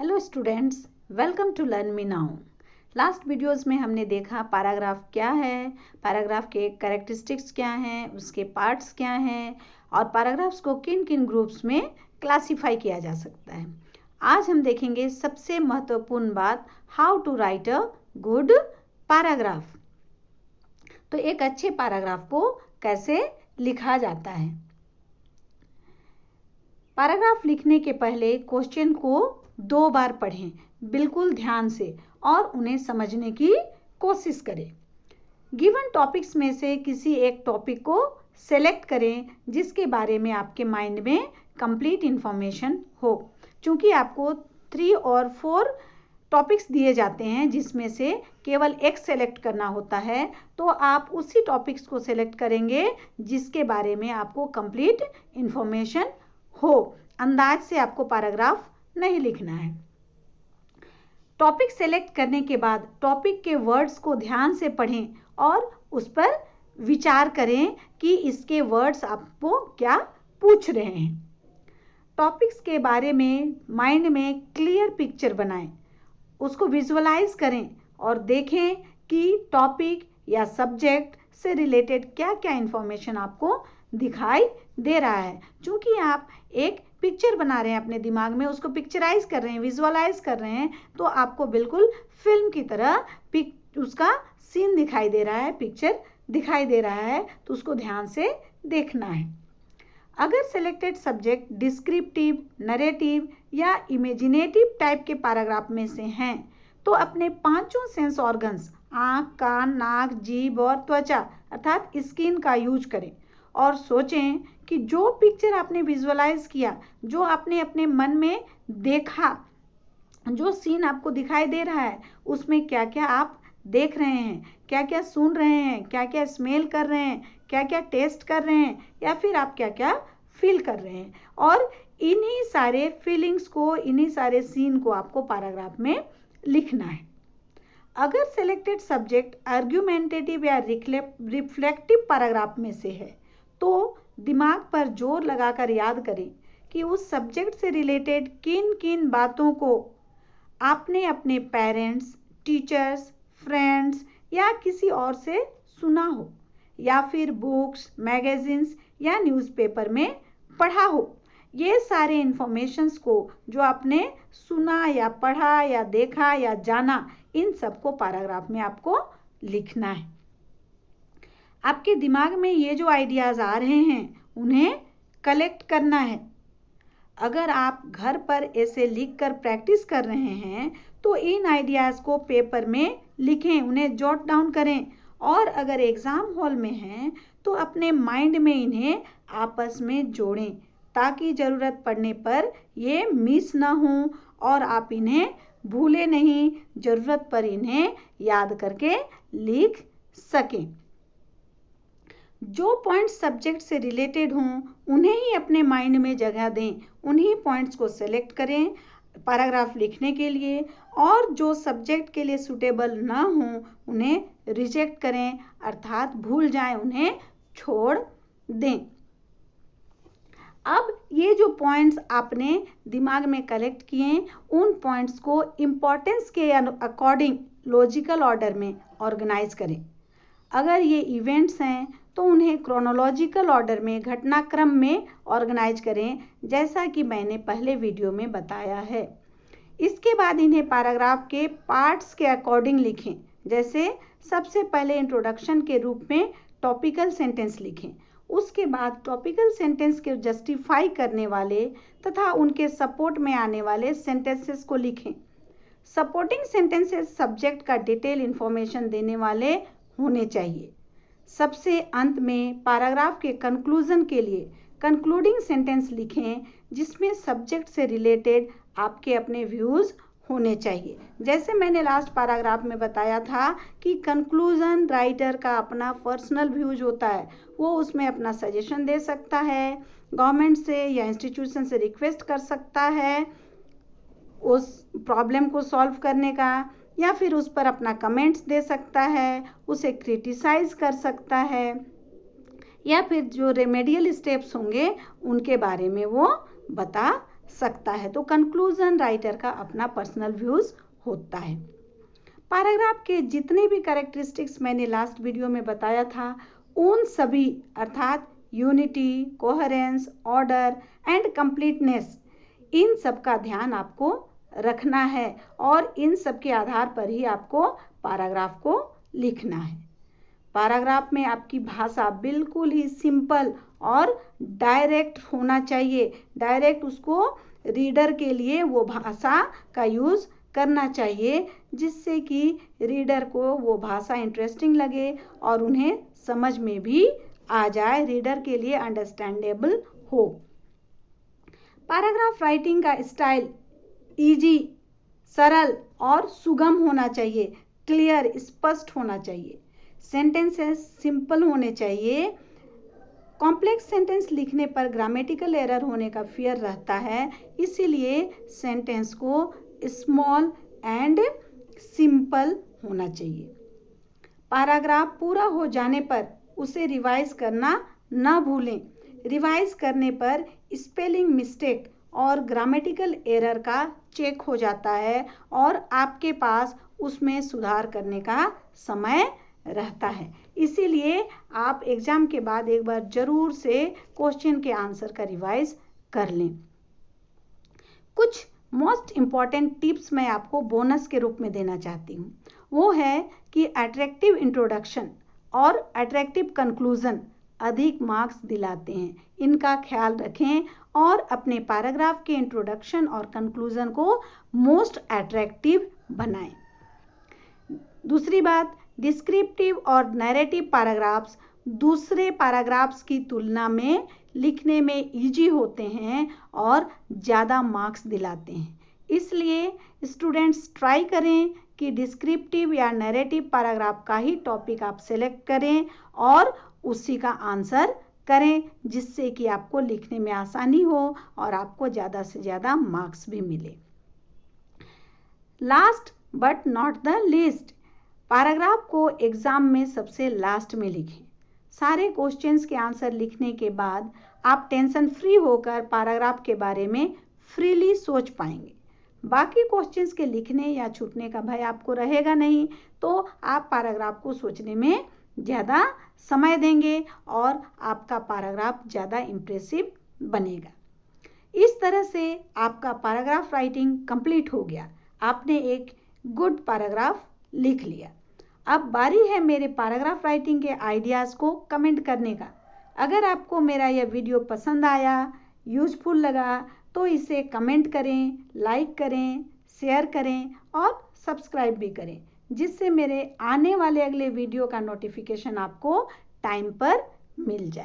Hello students, welcome to learn me now. Last videos में हमने देखा पैराग्राफ क्या है, पैराग्राफ के कैरेक्टरिस्टिक्स क्या हैं, उसके पार्ट्स क्या हैं और पैराग्राफ्स को किन किन ग्रुप्स में क्लासिफाई किया जा सकता है। आज हम देखेंगे सबसे महत्वपूर्ण बात, how to write a good paragraph. तो एक अच्छे पैराग्राफ को कैसे लिखा जाता है। पैराग्राफ लिखने के पहले क्वेश्चन को 2 बार पढ़ें बिल्कुल ध्यान से और उन्हें समझने की कोशिश करें। गिवन टॉपिक्स में से किसी एक टॉपिक को सेलेक्ट करें जिसके बारे में आपके माइंड में कंप्लीट इंफॉर्मेशन हो। चूंकि आपको 3 और 4 टॉपिक्स दिए जाते हैं जिसमें से केवल एक सेलेक्ट करना होता है, तो आप उसी टॉपिक्स को सेलेक्ट करेंगे जिसके बारे में आपको कंप्लीट इंफॉर्मेशन हो। अंदाज से आपको पैराग्राफ नहीं लिखना है। टॉपिक सेलेक्ट करने के बाद टॉपिक के वर्ड्स को ध्यान से पढ़ें और उस पर विचार करें कि इसके वर्ड्स आपको क्या पूछ रहे हैं। टॉपिक्स के बारे में माइंड में क्लियर पिक्चर बनाएं, उसको विजुअलाइज करें और देखें कि टॉपिक या सब्जेक्ट से रिलेटेड क्या क्या इंफॉर्मेशन आपको दिखाई दे रहा है। क्योंकि आप एक पिक्चर बना रहे हैं अपने दिमाग में, उसको पिक्चराइज कर रहे हैं, विजुअलाइज कर रहे हैं, तो आपको बिल्कुल फिल्म की तरह उसका सीन दिखाई दे रहा है, पिक्चर दिखाई दे रहा है, तो उसको ध्यान से देखना है। अगर सिलेक्टेड सब्जेक्ट डिस्क्रिप्टिव, नरेटिव या इमेजिनेटिव टाइप के पैराग्राफ में से हैं, तो अपने 5 सेंस ऑर्गन्स आँख, कान, नाक, जीभ और त्वचा अर्थात स्किन का यूज करें और सोचें कि जो पिक्चर आपने विजुअलाइज किया, जो आपने अपने मन में देखा, जो सीन आपको दिखाई दे रहा है, उसमें क्या क्या आप देख रहे हैं, क्या क्या सुन रहे हैं, क्या क्या स्मेल कर रहे हैं, क्या क्या टेस्ट कर रहे हैं या फिर आप क्या क्या फील कर रहे हैं। और इन्हीं सारे फीलिंग्स को, इन्हीं सारे सीन को आपको पैराग्राफ में लिखना है। अगर सिलेक्टेड सब्जेक्ट आर्ग्यूमेंटेटिव या रिफ्लेक्टिव पैराग्राफ में से है, तो दिमाग पर जोर लगाकर याद करें कि उस सब्जेक्ट से रिलेटेड किन किन बातों को आपने अपने पेरेंट्स, टीचर्स, फ्रेंड्स या किसी और से सुना हो या फिर बुक्स, मैगजीन्स या न्यूज़पेपर में पढ़ा हो। ये सारे इंफॉर्मेशंस को जो आपने सुना या पढ़ा या देखा या जाना, इन सबको पैराग्राफ में आपको लिखना है। आपके दिमाग में ये जो आइडियाज़ आ रहे हैं उन्हें कलेक्ट करना है। अगर आप घर पर ऐसे लिखकर प्रैक्टिस कर रहे हैं तो इन आइडियाज़ को पेपर में लिखें, उन्हें जॉट डाउन करें और अगर एग्ज़ाम हॉल में हैं तो अपने माइंड में इन्हें आपस में जोड़ें ताकि ज़रूरत पड़ने पर ये मिस ना हो और आप इन्हें भूलें नहीं, ज़रूरत पर इन्हें याद करके लिख सकें। जो पॉइंट्स सब्जेक्ट से रिलेटेड हों उन्हें ही अपने माइंड में जगह दें, उन्हीं पॉइंट्स को सेलेक्ट करें पैराग्राफ लिखने के लिए और जो सब्जेक्ट के लिए सूटेबल ना हों उन्हें रिजेक्ट करें अर्थात भूल जाएं, उन्हें छोड़ दें। अब ये जो पॉइंट्स आपने दिमाग में कलेक्ट किए, उन पॉइंट्स को इम्पोर्टेंस के अकॉर्डिंग लॉजिकल ऑर्डर में ऑर्गेनाइज करें। अगर ये इवेंट्स हैं तो उन्हें क्रोनोलॉजिकल ऑर्डर में, घटनाक्रम में ऑर्गेनाइज करें, जैसा कि मैंने पहले वीडियो में बताया है। इसके बाद इन्हें पैराग्राफ के पार्ट्स के अकॉर्डिंग लिखें। जैसे सबसे पहले इंट्रोडक्शन के रूप में टॉपिकल सेंटेंस लिखें, उसके बाद टॉपिकल सेंटेंस के जस्टिफाई करने वाले तथा उनके सपोर्ट में आने वाले सेंटेंसेस को लिखें। सपोर्टिंग सेंटेंसेस सब्जेक्ट का डिटेल इंफॉर्मेशन देने वाले होने चाहिए। सबसे अंत में पैराग्राफ के कंक्लूजन के लिए कंक्लूडिंग सेंटेंस लिखें जिसमें सब्जेक्ट से रिलेटेड आपके अपने व्यूज़ होने चाहिए। जैसे मैंने लास्ट पैराग्राफ में बताया था कि कंक्लूजन राइटर का अपना पर्सनल व्यूज होता है, वो उसमें अपना सजेशन दे सकता है, गवर्नमेंट से या इंस्टीट्यूशन से रिक्वेस्ट कर सकता है उस प्रॉब्लम को सॉल्व करने का, या फिर उस पर अपना कमेंट्स दे सकता है, उसे क्रिटिसाइज कर सकता है, या फिर जो रेमेडियल स्टेप्स होंगे उनके बारे में वो बता सकता है। तो कंक्लूजन राइटर का अपना पर्सनल व्यूज होता है। पैराग्राफ के जितने भी कैरेक्टरिस्टिक्स मैंने लास्ट वीडियो में बताया था, उन सभी अर्थात unity, coherence, order and completeness, इन सब का ध्यान आपको रखना है और इन सब के आधार पर ही आपको पैराग्राफ को लिखना है। पैराग्राफ में आपकी भाषा बिल्कुल ही सिंपल और डायरेक्ट होना चाहिए। डायरेक्ट उसको रीडर के लिए वो भाषा का यूज करना चाहिए, जिससे कि रीडर को वो भाषा इंटरेस्टिंग लगे और उन्हें समझ में भी आ जाए, रीडर के लिए अंडरस्टैंडेबल हो। पैराग्राफ राइटिंग का स्टाइल इजी, सरल और सुगम होना चाहिए, क्लियर, स्पष्ट होना चाहिए। सेंटेंसेस सिंपल होने चाहिए। कॉम्प्लेक्स सेंटेंस लिखने पर ग्रामेटिकल एरर होने का फियर रहता है, इसीलिए सेंटेंस को स्मॉल एंड सिंपल होना चाहिए। पैराग्राफ पूरा हो जाने पर उसे रिवाइज करना न भूलें। रिवाइज करने पर स्पेलिंग मिस्टेक और ग्रामेटिकल एरर का चेक हो जाता है और आपके पास उसमें सुधार करने का समय रहता है। इसीलिए आप एग्जाम के बाद एक बार जरूर से क्वेश्चन के आंसर का रिवाइज कर लें। कुछ मोस्ट इम्पॉर्टेंट टिप्स मैं आपको बोनस के रूप में देना चाहती हूँ। वो है कि अट्रैक्टिव इंट्रोडक्शन और अट्रैक्टिव कंक्लूजन अधिक मार्क्स दिलाते हैं। इनका ख्याल रखें और अपने पैराग्राफ के इंट्रोडक्शन और कंक्लूजन को मोस्ट अट्रैक्टिव बनाएं। दूसरी बात, डिस्क्रिप्टिव और नैरेटिव पैराग्राफ्स दूसरे पैराग्राफ्स की तुलना में लिखने में इजी होते हैं और ज़्यादा मार्क्स दिलाते हैं। इसलिए स्टूडेंट्स ट्राई करें कि डिस्क्रिप्टिव या नैरेटिव पैराग्राफ का ही टॉपिक आप सेलेक्ट करें और उसी का आंसर करें, जिससे कि आपको लिखने में आसानी हो और आपको ज़्यादा से ज़्यादा मार्क्स भी मिले। Last but not the least, paragraph को एग्जाम में सबसे लास्ट में लिखें। सारे क्वेश्चंस के आंसर लिखने के बाद आप टेंशन फ्री होकर पैराग्राफ के बारे में फ्रीली सोच पाएंगे। बाकी क्वेश्चंस के लिखने या छूटने का भय आपको रहेगा नहीं, तो आप पैराग्राफ को सोचने में ज़्यादा समय देंगे और आपका पैराग्राफ ज़्यादा इम्प्रेसिव बनेगा। इस तरह से आपका पैराग्राफ राइटिंग कंप्लीट हो गया। आपने एक गुड पैराग्राफ लिख लिया। अब बारी है मेरे पैराग्राफ राइटिंग के आइडियाज़ को कमेंट करने का। अगर आपको मेरा यह वीडियो पसंद आया, यूजफुल लगा, तो इसे कमेंट करें, लाइक करें, शेयर करें और सब्सक्राइब भी करें, जिससे मेरे आने वाले अगले वीडियो का नोटिफिकेशन आपको टाइम पर मिल जाए।